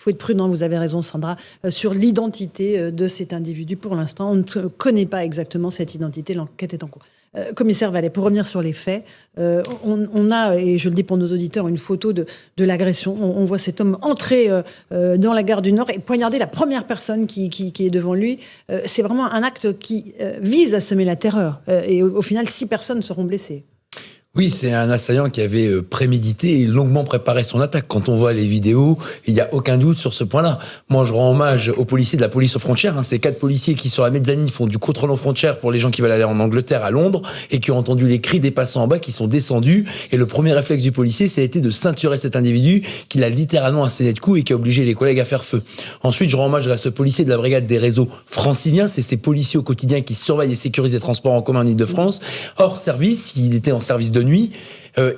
faut être prudent, vous avez raison Sandra, sur l'identité de cet individu. Pour l'instant, on ne connaît pas exactement cette identité, l'enquête est en cours. Commissaire Vallée, pour revenir sur les faits, on a, et je le dis pour nos auditeurs, une photo de l'agression. On voit cet homme entrer dans la gare du Nord et poignarder la première personne qui est devant lui. C'est vraiment un acte qui vise à semer la terreur. Et au final, 6 personnes seront blessées. Oui, c'est un assaillant qui avait prémédité et longuement préparé son attaque. Quand on voit les vidéos, il n'y a aucun doute sur ce point-là. Moi, je rends hommage aux policiers de la police aux frontières. Ces 4 policiers qui, sur la mezzanine, font du contrôle aux frontières pour les gens qui veulent aller en Angleterre, à Londres, et qui ont entendu les cris des passants en bas, qui sont descendus. Et le premier réflexe du policier, ça a été de ceinturer cet individu, qui l'a littéralement asséné de coups et qui a obligé les collègues à faire feu. Ensuite, je rends hommage à ce policier de la brigade des réseaux franciliens. C'est ces policiers au quotidien qui surveillent et sécurisent les transports en commun en Ile-de-France. Hors service, il était en service de nuit.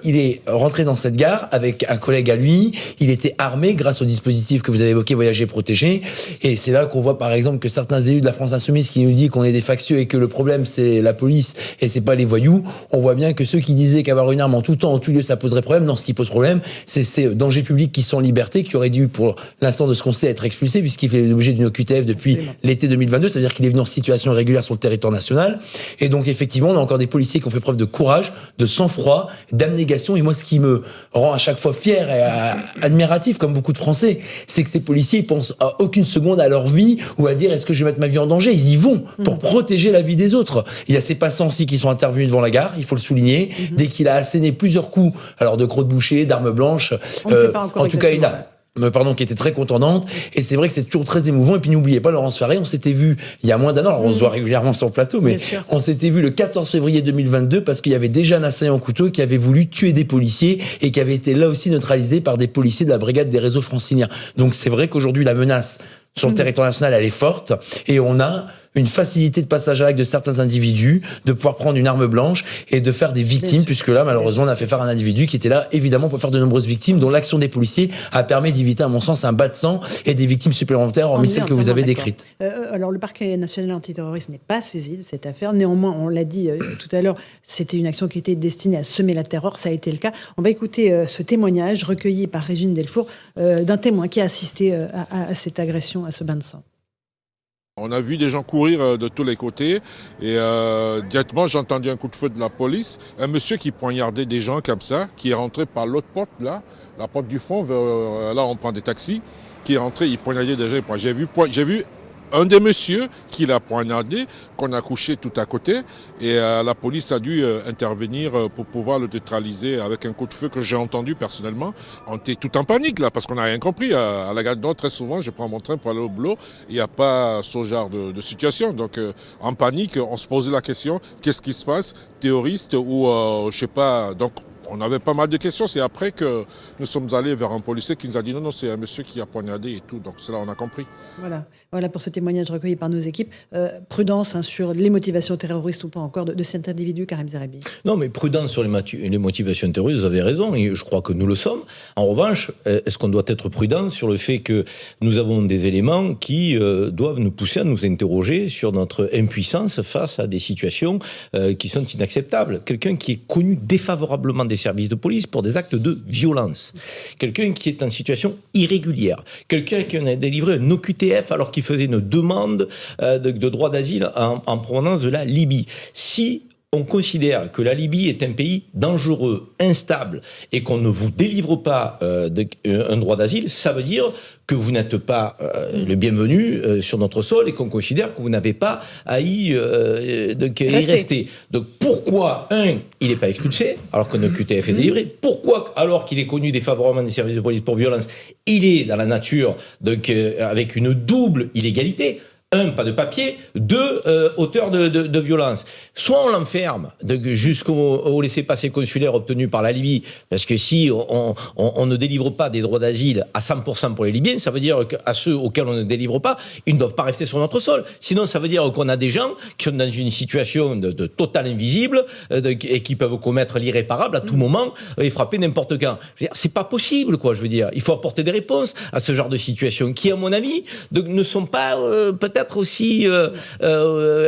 Il est rentré dans cette gare avec un collègue à lui. Il était armé grâce au dispositif que vous avez évoqué, Voyager Protégé. Et c'est là qu'on voit par exemple que certains élus de la France Insoumise qui nous disent qu'on est des factieux et que le problème c'est la police et c'est pas les voyous. On voit bien que ceux qui disaient qu'avoir une arme en tout temps, en tout lieu, ça poserait problème. Non, ce qui pose problème, c'est ces dangers publics qui sont en liberté, qui auraient dû, pour l'instant de ce qu'on sait, être expulsés puisqu'il fait l'objet d'une OQTF depuis l'été 2022. Ça veut dire qu'il est venu en situation irrégulière sur le territoire national. Et donc effectivement, on a encore des policiers qui ont fait preuve de courage, de sang-froid, d'abnégation. Et moi, ce qui me rend à chaque fois fier et admiratif, comme beaucoup de Français, c'est que ces policiers ils pensent à aucune seconde à leur vie ou à dire est-ce que je vais mettre ma vie en danger. Ils y vont pour protéger la vie des autres. Il y a ces passants aussi qui sont intervenus devant la gare, il faut le souligner, dès qu'il a asséné plusieurs coups, alors de crocs de boucher, d'armes blanches. On ne sait pas encore en tout cas, il a qui était très contondante, et c'est vrai que c'est toujours très émouvant. Et puis n'oubliez pas, Laurence Farré, on s'était vu il y a moins d'un an, alors on se voit régulièrement sur le plateau, mais on s'était vu le 14 février 2022 parce qu'il y avait déjà un assaillant au couteau qui avait voulu tuer des policiers et qui avait été là aussi neutralisé par des policiers de la brigade des réseaux franciliens. Donc c'est vrai qu'aujourd'hui la menace sur le territoire national, elle est forte, et on a une facilité de passage à l'acte de certains individus, de pouvoir prendre une arme blanche et de faire des victimes, puisque là, malheureusement, on a fait faire un individu qui était là, évidemment, pour faire de nombreuses victimes, dont l'action des policiers a permis d'éviter, à mon sens, un bas de sang et des victimes supplémentaires, hormis celles que vous avez décrites. Alors, le parquet national antiterroriste n'est pas saisi de cette affaire. Néanmoins, on l'a dit tout à l'heure, c'était une action qui était destinée à semer la terreur. Ça a été le cas. On va écouter ce témoignage recueilli par Régine Delfour d'un témoin qui a assisté à cette agression, à ce bain de sang. On a vu des gens courir de tous les côtés et directement j'ai entendu un coup de feu de la police. Un monsieur qui poignardait des gens comme ça, qui est rentré par l'autre porte là, la porte du fond, là on prend des taxis, qui est rentré, il poignardait des gens. J'ai vu un des messieurs qui l'a poignardé, qu'on a couché tout à côté, et la police a dû intervenir pour pouvoir le neutraliser avec un coup de feu que j'ai entendu personnellement. On était tout en panique là, parce qu'on n'a rien compris. À la gare Nord, très souvent, je prends mon train pour aller au boulot, il n'y a pas ce genre de situation. Donc en panique, on se posait la question, qu'est-ce qui se passe, terroriste ou je sais pas. Donc on avait pas mal de questions. C'est après que nous sommes allés vers un policier qui nous a dit non, c'est un monsieur qui a poignardé et tout. Donc c'est là on a compris. Voilà pour ce témoignage recueilli par nos équipes. Prudence sur les motivations terroristes ou pas encore de cet individu, Karim Zeribi. Non, mais prudence sur les motivations terroristes, vous avez raison, et je crois que nous le sommes. En revanche, est-ce qu'on doit être prudent sur le fait que nous avons des éléments qui doivent nous pousser à nous interroger sur notre impuissance face à des situations qui sont inacceptables. Quelqu'un qui est connu défavorablement des services de police pour des actes de violence. Quelqu'un qui est en situation irrégulière. Quelqu'un qui en a délivré un OQTF alors qu'il faisait une demande de droit d'asile en provenance de la Libye. Si on considère que la Libye est un pays dangereux, instable, et qu'on ne vous délivre pas un droit d'asile, ça veut dire que vous n'êtes pas le bienvenu sur notre sol et qu'on considère que vous n'avez pas à y rester. Donc pourquoi, il n'est pas expulsé alors qu'un QTF est délivré? Pourquoi, alors qu'il est connu défavorablement des services de police pour violence, il est dans la nature avec une double illégalité? 1, pas de papier, 2, auteur de violence. Soit on l'enferme jusqu'au laissez-passer consulaire obtenu par la Libye, parce que si on ne délivre pas des droits d'asile à 100% pour les Libyens, ça veut dire qu'à ceux auxquels on ne délivre pas, ils ne doivent pas rester sur notre sol. Sinon, ça veut dire qu'on a des gens qui sont dans une situation de total invisible et qui peuvent commettre l'irréparable à tout moment et frapper n'importe quand. Je veux dire, c'est pas possible, quoi, je veux dire. Il faut apporter des réponses à ce genre de situation qui, à mon avis, ne sont pas peut-être peut-être aussi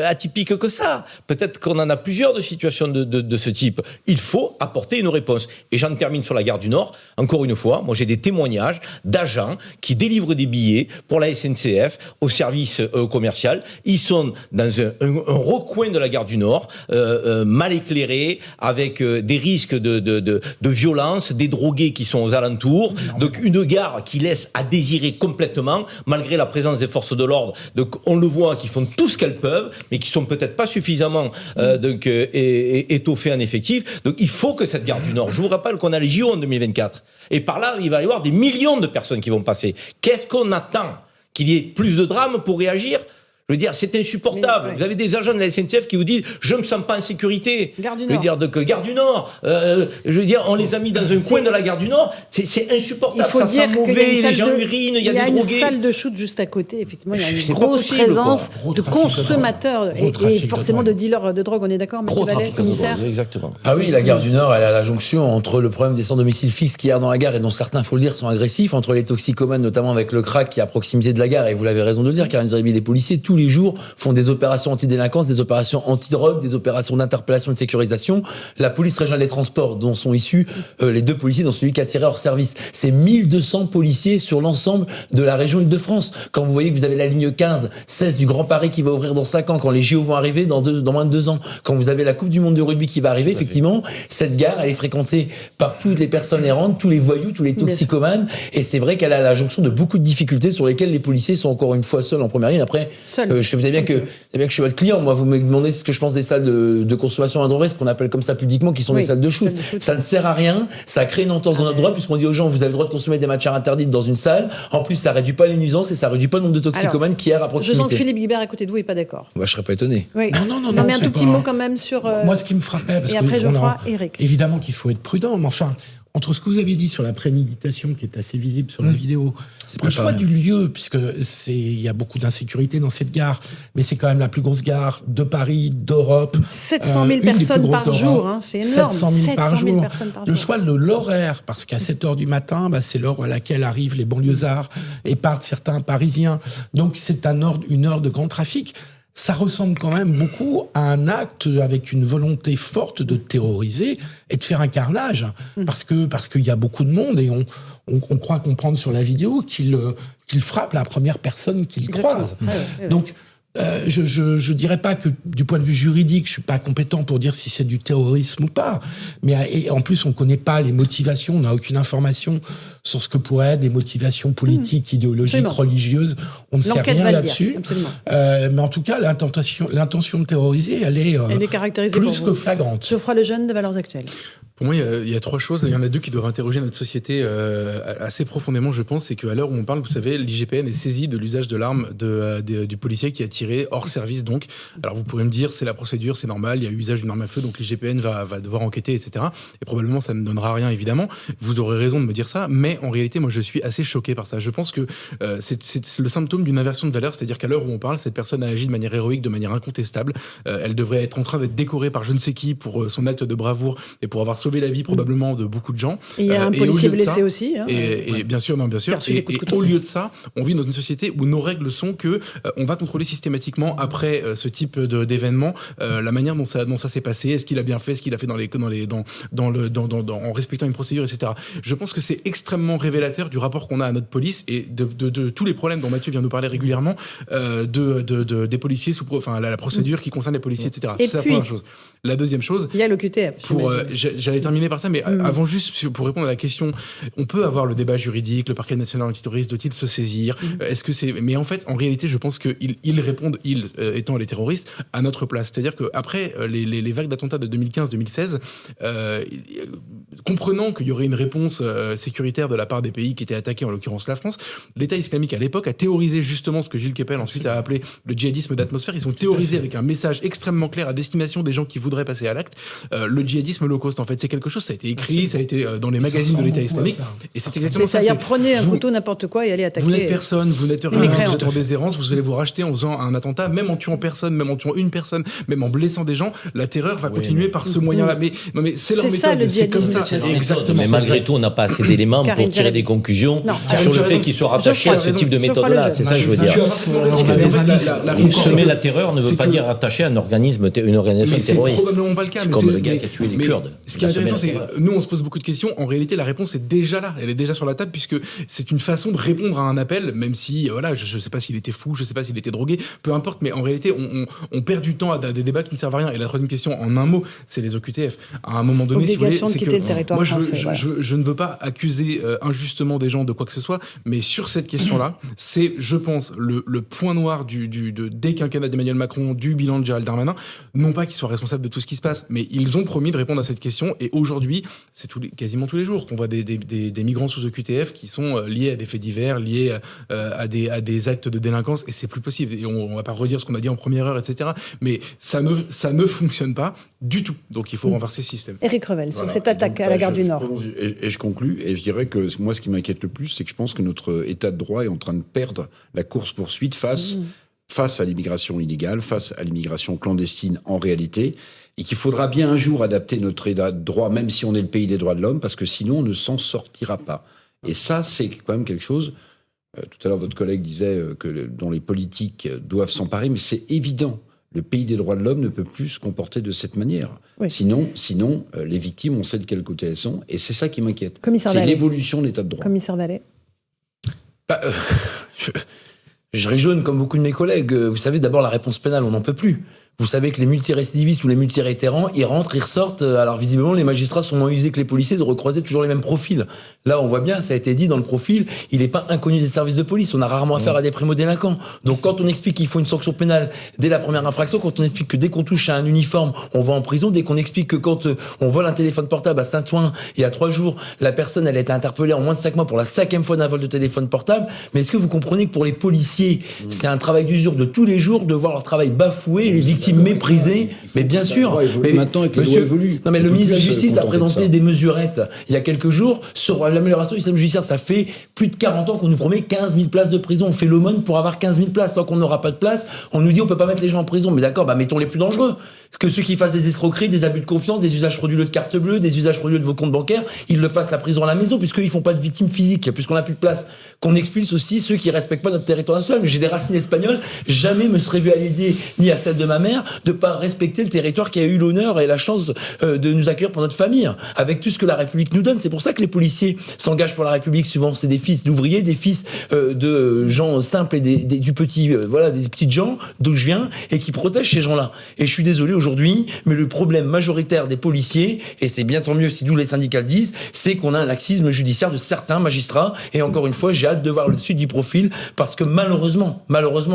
atypique que ça. Peut-être qu'on en a plusieurs de situations de ce type. Il faut apporter une réponse. Et j'en termine sur la gare du Nord. Encore une fois, moi j'ai des témoignages d'agents qui délivrent des billets pour la SNCF au service commercial. Ils sont dans un recoin de la gare du Nord, mal éclairé, avec des risques de violence, des drogués qui sont aux alentours. Donc une gare qui laisse à désirer complètement, malgré la présence des forces de l'ordre. Donc on le voit, qui font tout ce qu'elles peuvent, mais qui sont peut-être pas suffisamment étoffées en effectif. Donc il faut que cette gare du Nord, je vous rappelle qu'on a les JO en 2024, et par là il va y avoir des millions de personnes qui vont passer. Qu'est-ce qu'on attend? Qu'il y ait plus de drames pour réagir? Je veux dire, c'est insupportable. Vous avez des agents de la SNCF qui vous disent « je me sens pas en sécurité ». Gare du Nord. Je veux dire, Gare du Nord. Je veux dire, on les a mis dans un coin de la Gare du Nord. C'est insupportable. Ça sent mauvais, les gens urinent, il y a des drogués. Il y a une salle de shoot juste à côté, effectivement. Il y a une grosse présence de consommateurs et forcément de dealers de drogue. On est d'accord, Mathieu Vallet, commissaire? Exactement. Ah oui, la Gare du Nord, elle a la jonction entre le problème des sans domicile fixe qu'il y a dans la gare et dont certains, faut le dire, sont agressifs, entre les toxicomanes, notamment avec le crack qui est à proximité de la gare. Et vous l'avez raison de le dire, Karine Zeribi, les policiers, tous les jours, font des opérations anti-délinquance, des opérations anti-drogue, des opérations d'interpellation et de sécurisation. La police régionale des transports, dont sont issus les 2 policiers, dont celui qui a tiré hors service. C'est 1200 policiers sur l'ensemble de la région Île-de-France. Quand vous voyez que vous avez la ligne 15, 16 du Grand Paris qui va ouvrir dans 5 ans, quand les JO vont arriver dans moins de 2 ans, quand vous avez la Coupe du Monde de rugby qui va arriver, effectivement, cette gare, elle est fréquentée par toutes les personnes errantes, tous les voyous, tous les toxicomanes. Et c'est vrai qu'elle a la jonction de beaucoup de difficultés sur lesquelles les policiers sont encore une fois seuls en première ligne. Après, vous savez bien que je suis votre client. Moi, vous me demandez ce que je pense des salles de consommation à droguer, ce qu'on appelle comme ça pudiquement, qui sont des salles de shoot. Ça ne sert à rien. Ça crée une entorse dans notre droit, puisqu'on dit aux gens, vous avez le droit de consommer des matières interdites dans une salle. En plus, ça réduit pas les nuisances et ça réduit pas le nombre de toxicomanes qui errent à proximité. Je sens que Philippe Guibert, à côté de vous, n'est pas d'accord. Moi, je serais pas étonné. Oui. Non, mais un tout petit mot quand même sur. Moi, ce qui me frappait, parce et après, Eric. Évidemment qu'il faut être prudent, mais enfin, entre ce que vous avez dit sur la préméditation, qui est assez visible sur la vidéo, le choix du lieu, puisque il y a beaucoup d'insécurité dans cette gare, mais c'est quand même la plus grosse gare de Paris, d'Europe. 700 000 personnes par jour, hein, c'est énorme. 700 000 par jour. Le choix de l'horaire, parce qu'à 7 heures du matin, c'est l'heure à laquelle arrivent les banlieusards et partent certains Parisiens. Donc c'est une heure de grand trafic. Ça ressemble quand même beaucoup à un acte avec une volonté forte de terroriser et de faire un carnage, parce qu'il y a beaucoup de monde et on croit comprendre sur la vidéo qu'il frappe la première personne qu'il croise. Donc je dirais pas que du point de vue juridique, je suis pas compétent pour dire si c'est du terrorisme ou pas, mais en plus on connaît pas les motivations, on n'a aucune information sur ce que pourraient être des motivations politiques, idéologiques, religieuses. On ne sait rien là-dessus. Mais en tout cas, l'intention de terroriser, elle est caractérisée plus que flagrante. Geoffroy Lejeune de Valeurs Actuelles. Pour moi, il y a 3 choses. Il y en a 2 qui doivent interroger notre société assez profondément, je pense. C'est qu'à l'heure où on parle, vous savez, l'IGPN est saisi de l'usage de l'arme du policier qui a tiré hors service. Donc, alors vous pourrez me dire, c'est la procédure, c'est normal, il y a eu usage d'une arme à feu, donc l'IGPN va devoir enquêter, etc. Et probablement, ça ne donnera rien, évidemment. Vous aurez raison de me dire ça, mais en réalité, moi, je suis assez choqué par ça. Je pense que c'est le symptôme d'une inversion de valeur, c'est-à-dire qu'à l'heure où on parle, cette personne a agi de manière héroïque, de manière incontestable. Elle devrait être en train d'être décorée par je ne sais qui pour son acte de bravoure et pour avoir sauvé la vie probablement de beaucoup de gens. Et il y a un policier blessé aussi. Hein, et bien sûr, non, bien sûr. Et au lieu de ça, on vit dans une société où nos règles sont que on va contrôler systématiquement après ce type d'événement la manière dont ça s'est passé, est-ce qu'il a bien fait, ce qu'il a fait en respectant une procédure, etc. Je pense que c'est extrêmement révélateur du rapport qu'on a à notre police et de tous les problèmes dont Mathieu vient nous parler régulièrement des policiers la procédure qui concerne les policiers, etc. C'est la première chose. La deuxième chose, il y a l'OQTF. J'allais terminer par ça, mais avant juste pour répondre à la question, on peut avoir le débat juridique, le parquet national antiterroriste doit-il se saisir, est-ce que c'est, mais en fait, en réalité, je pense qu'ils répondent, étant les terroristes, à notre place. C'est-à-dire qu'après les vagues d'attentats de 2015-2016, comprenant qu'il y aurait une réponse sécuritaire de la part des pays qui étaient attaqués, en l'occurrence la France, l'État islamique à l'époque a théorisé justement ce que Gilles Kepel ensuite a appelé le djihadisme d'atmosphère. Ils ont théorisé avec un message extrêmement clair à destination des gens qui voudraient passer à l'acte, le djihadisme low cost en fait. sortir quelque chose, ça a été écrit, ça a été dans les magazines de l'État islamique. Et c'est exactement ça. C'est-à-dire, prenez un couteau, n'importe quoi, et allez attaquer. Vous n'êtes personne, vous n'êtes rien, mécréants. vous êtes en déshérence, vous allez vous racheter en faisant un attentat, même en tuant personne, même en tuant une personne, même en blessant des gens. La terreur va continuer par ce moyen-là. Mais non, mais c'est leur C'est ça, méthode, le c'est comme ça. djihadisme. Exactement. Mais malgré tout, on n'a pas assez d'éléments Karim pour tirer Zerbi. des conclusions Non, sur le Karim fait qu'ils soient rattachés à ce type de Geoffroy méthode-là. Lejeune. C'est ça que je veux dire. Tu as parfaitement raison, mais en fait, Semer la terreur ne veut c'est pas que- dire rattacher à une organisation Mais c'est terroriste. probablement pas le cas. C'est mais comme c'est- le gars mais- qui a tué les mais Kurdes. Ce qui est Il a semé intéressant, la c'est terreur. que nous, on se pose beaucoup de questions. En réalité, la réponse est déjà là. Elle est déjà sur la table, puisque c'est une façon de répondre à un appel, même si, voilà, je ne sais pas s'il était fou, je ne sais pas s'il était drogué, peu importe, mais en réalité, on perd du temps à des débats qui ne servent à rien. Et la troisième question, en un mot, c'est les OQTF. À un moment donné, si vous voulez, Obligation de c'est quitter que le territoire moi, français, voilà. je ne veux pas accuser injustement des gens de quoi que ce soit, mais sur cette question-là, c'est, je pense, le point noir des quinquennats d'Emmanuel Macron, du bilan de Gérald Darmanin. Non pas qu'ils soient responsables de tout ce qui se passe, mais ils ont promis de répondre à cette question. Et aujourd'hui, c'est quasiment tous les jours qu'on voit des migrants sous EQTF qui sont liés à des faits divers, liés à des actes de délinquance, et c'est plus possible. Et on va pas redire ce qu'on a dit en première heure, etc. Mais ça ne fonctionne pas du tout. Donc il faut renverser ce système. Éric Revel, sur Voilà. cette attaque à la gare du Nord. Et je conclus, et je dirais que moi, ce qui m'inquiète le plus, c'est que je pense que notre état de droit est en train de perdre la course-poursuite face à l'immigration illégale, face à l'immigration clandestine en réalité, et qu'il faudra bien un jour adapter notre état de droit, même si on est le pays des droits de l'homme, parce que sinon on ne s'en sortira pas. Et ça, c'est quand même quelque chose. Tout à l'heure, votre collègue disait dont les politiques doivent s'emparer, mais c'est évident. Le pays des droits de l'homme ne peut plus se comporter de cette manière. Oui. Sinon, les victimes, on sait de quel côté elles sont, et c'est ça qui m'inquiète. Commissaire C'est Vallée. l'évolution de l'état de droit. Commissaire Vallée. Je réjaune comme beaucoup de mes collègues. Vous savez, d'abord, la réponse pénale, on n'en peut plus. Vous savez que les multirécidivistes ou les multiréitérants, ils rentrent, ils ressortent. Alors, visiblement, les magistrats sont moins usés que les policiers de recroiser toujours les mêmes profils. Là, on voit bien, ça a été dit dans le profil, il n'est pas inconnu des services de police. On a rarement affaire à des primo-délinquants. Donc, quand on explique qu'il faut une sanction pénale dès la première infraction, quand on explique que dès qu'on touche à un uniforme, on va en prison, dès qu'on explique que quand on vole un téléphone portable à Saint-Ouen, il y a 3 jours, la personne, elle a été interpellée en moins de 5 mois pour la 5e fois d'un vol de téléphone portable. Mais est-ce que vous comprenez que pour les policiers, c'est un travail d'usure de tous les jours de voir leur travail bafoué et les victimes méprisées? Mais bien sûr. Mais maintenant, avec les monsieur, lois évoluent. non mais On le peut ministre de la plus se Justice a contenter de présenté ça. des mesurettes il y a quelques jours sur l'amélioration du système judiciaire. Ça fait plus de 40 ans qu'on nous promet 15 000 places de prison. On fait l'aumône pour avoir 15 000 places. Tant qu'on n'aura pas de place, on nous dit on peut pas mettre les gens en prison. Mais d'accord, bah mettons les plus dangereux. Que ceux qui fassent des escroqueries, des abus de confiance, des usages frauduleux de carte bleue, des usages frauduleux de vos comptes bancaires, ils le fassent à prison à la maison, puisqu'ils font pas de victimes physiques, puisqu'on n'a plus de place. Qu'on expulse aussi ceux qui respectent pas notre territoire national. J'ai des racines espagnoles, jamais me serais vu à l'idée, ni à celle de ma mère, de pas respecter le territoire qui a eu l'honneur et la chance de nous accueillir pour notre famille, avec tout ce que la République nous donne. C'est pour ça que les policiers s'engagent pour la République. Souvent, c'est des fils d'ouvriers, des fils de gens simples et du petit, voilà, des petites gens d'où je viens et qui protègent ces gens-là. Et je suis désolé aujourd'hui, mais le problème majoritaire des policiers, et c'est bien tant mieux si d'où les syndicats le disent, c'est qu'on a un laxisme judiciaire de certains magistrats. Et encore une fois, j'ai hâte de voir le suite du profil parce que malheureusement,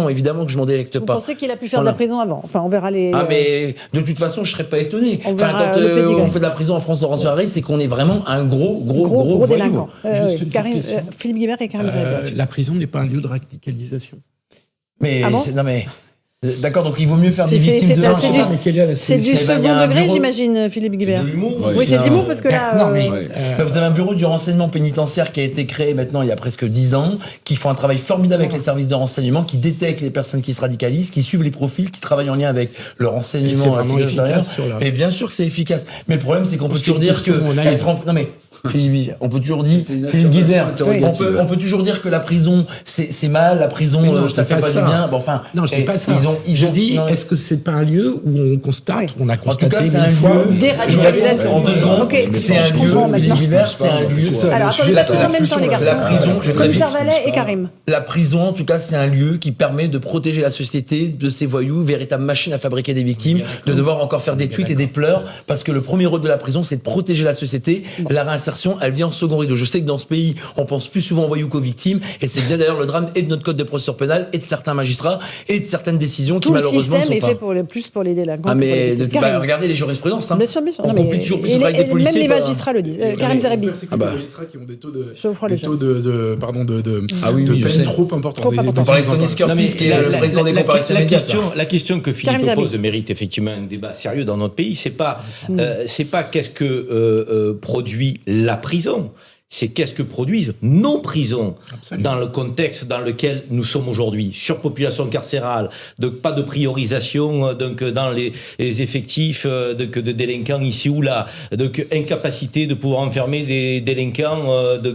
évidemment que je m'en délecte Vous pas. pensez qu'il a pu faire Voilà. de la prison avant? Enfin, on verra les. Ah mais de toute façon, je serais pas étonné. On Enfin, verra quand le pédigré. on fait de la prison en France, Laurence Ferrari, c'est qu'on est vraiment un gros voyou. délinquant. Juste une Karim, question. Philippe Guibert et Karim Zerbi. La prison n'est pas un lieu de radicalisation. Mais Ah bon non mais d'accord, donc il vaut mieux faire des C'est- victimes de c'est- c'est violence. du- Quelle est la C'est du solution Eh ben, il y a second un degré, bureau- j'imagine, Philippe Guibert. l'humour. Oui, c'est de l'humour parce que là. Non mais Ouais. vous avez un bureau du renseignement pénitentiaire qui a été créé maintenant il y a presque 10 ans, qui font un travail formidable avec les services de renseignement, qui détectent les personnes qui se radicalisent, qui suivent les profils, qui travaillent en lien avec le Et c'est renseignement, la vraiment sécurité efficace intérieure. sur la- Mais bien sûr que c'est efficace. Mais le problème c'est qu'on peut Parce toujours que dire que question, on a être en... non mais Philippe, on peut toujours dire C'était une Philippe Guibert, affirmation interrogative. on peut toujours dire que la prison c'est mal, la prison Mais non, ça je fait dis pas pas du ça. bien. Bon enfin, Non, je dis pas ça. Ils je ont dis, non, est-ce que c'est pas un lieu où on constate, on a en tout constaté cas, c'est un mille fois. lieu. Déradicalisation. En 2 secondes, Ok, c'est un je lieu. comprends Philippe maintenant. Guibert, c'est un lieu. C'est ça. Alors, le attendez, sujet, tous en même temps, les garçons. La prison, je vais très Commissaire vite. Vallet et Karim. La prison, en tout cas, c'est un lieu qui permet de protéger la société de ces voyous, véritable machine à fabriquer des victimes, de devoir encore faire des tweets et des pleurs, parce que le premier rôle de la prison, c'est de protéger la société, la réinsertion réinsertion, elle vient en second rideau. Je sais que dans ce pays, on pense plus souvent aux voyous qu'aux victimes, et c'est bien d'ailleurs le drame et de notre code de procédure pénale, et de certains magistrats, et de certaines décisions qui malheureusement ne sont pas... Tout le système est fait plus pour les délinquants. Ah mais regardez les jurisprudences. Bien sûr. On compute toujours plus avec des policiers. Même les magistrats le disent. Karim Zeribi. Les magistrats qui ont des taux de je sais. peine trop importants. On parlait de Tony Curtis, qui est le président des comparutions immédiates. La question que Philippe Karim pose mérite effectivement un débat sérieux dans notre pays. C'est pas qu'est-ce que produit la prison. C'est qu'est-ce que produisent nos prisons. Absolument. Dans le contexte dans lequel nous sommes aujourd'hui. Surpopulation carcérale, donc pas de priorisation donc dans les effectifs de délinquants ici ou là, donc incapacité de pouvoir enfermer des délinquants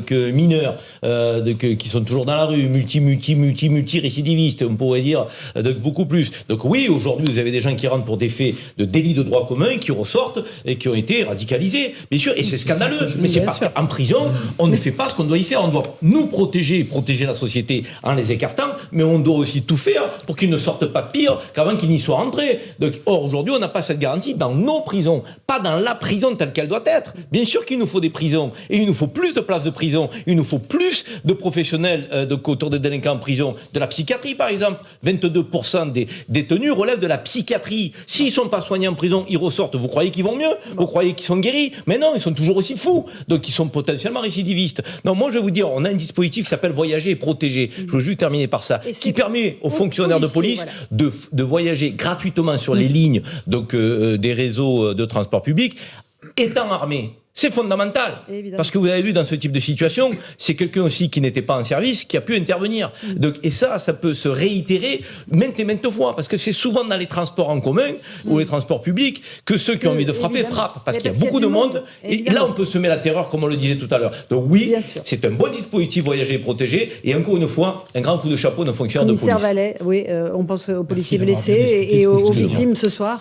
mineurs qui sont toujours dans la rue, multi récidivistes, on pourrait dire donc beaucoup plus. Donc oui, aujourd'hui vous avez des gens qui rentrent pour des faits de délit de droit commun qui ressortent et qui ont été radicalisés, bien sûr, et c'est scandaleux, mais c'est parce qu'en prison on ne fait pas ce qu'on doit y faire. On doit nous protéger la société en les écartant, mais on doit aussi tout faire pour qu'ils ne sortent pas pire qu'avant qu'ils n'y soient rentrés. Donc, or, aujourd'hui, on n'a pas cette garantie dans nos prisons, pas dans la prison telle qu'elle doit être. Bien sûr qu'il nous faut des prisons, et il nous faut plus de places de prison, il nous faut plus de professionnels autour des délinquants en prison. De la psychiatrie, par exemple. 22% des détenus relèvent de la psychiatrie. S'ils ne sont pas soignés en prison, ils ressortent. Vous croyez qu'ils vont mieux? Vous croyez qu'ils sont guéris? Mais non, ils sont toujours aussi fous. Donc, ils sont potentiellement récidivistes. Non, moi je vais vous dire, on a un dispositif qui s'appelle Voyager et Protéger. Je veux juste terminer par ça, qui permet aux fonctionnaires de police de voyager gratuitement sur les lignes des réseaux de transport public, étant armés. C'est fondamental, parce que vous avez vu dans ce type de situation, c'est quelqu'un aussi qui n'était pas en service qui a pu intervenir. Donc, et ça peut se réitérer maintes et maintes fois, parce que c'est souvent dans les transports en commun ou les transports publics que ceux qui ont envie de frapper frappent, parce qu'il y a beaucoup de monde. Et là, on peut semer la terreur, comme on le disait tout à l'heure. Donc oui, c'est un bon dispositif Voyager et Protéger. Et encore une fois, un grand coup de chapeau d'un fonctionnaire de police. Commissaire Vallet, oui, on pense aux policiers blessés et aux victimes ce soir.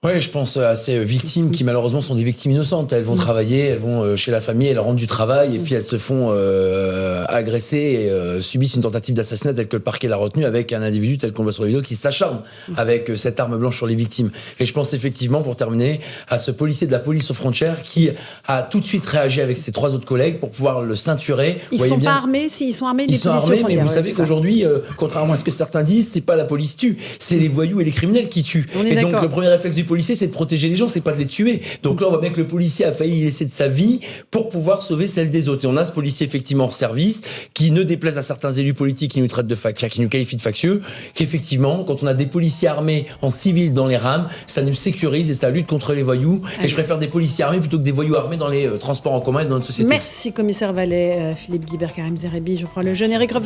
Ouais, je pense à ces victimes qui malheureusement sont des victimes innocentes. Elles vont travailler, elles vont chez la famille, elles rentrent du travail et puis elles se font agresser et subissent une tentative d'assassinat telle que le parquet l'a retenu avec un individu tel qu'on voit sur la vidéo qui s'acharne avec cette arme blanche sur les victimes. Et je pense effectivement, pour terminer, à ce policier de la police aux frontières qui a tout de suite réagi avec ses 3 autres collègues pour pouvoir le ceinturer. Ils ne sont pas armés, ils sont armés, ils sont armés, mais vous savez qu'aujourd'hui, contrairement à ce que certains disent, c'est pas la police tue, c'est les voyous et les criminels qui tuent. Et donc le premier réflexe du policier, c'est de protéger les gens, c'est pas de les tuer. Donc là, on voit bien que le policier a failli y laisser de sa vie pour pouvoir sauver celle des autres. Et on a ce policier effectivement hors service qui ne déplaise à certains élus politiques qui nous traitent qui nous qualifient de factieux, qu'effectivement, quand on a des policiers armés en civil dans les rames, ça nous sécurise et ça lutte contre les voyous. Et je préfère des policiers armés plutôt que des voyous armés dans les transports en commun et dans notre société. Merci commissaire Vallet, Philippe Guibert, Karim Zeribi, Geoffroy Lejeune, Éric Revel.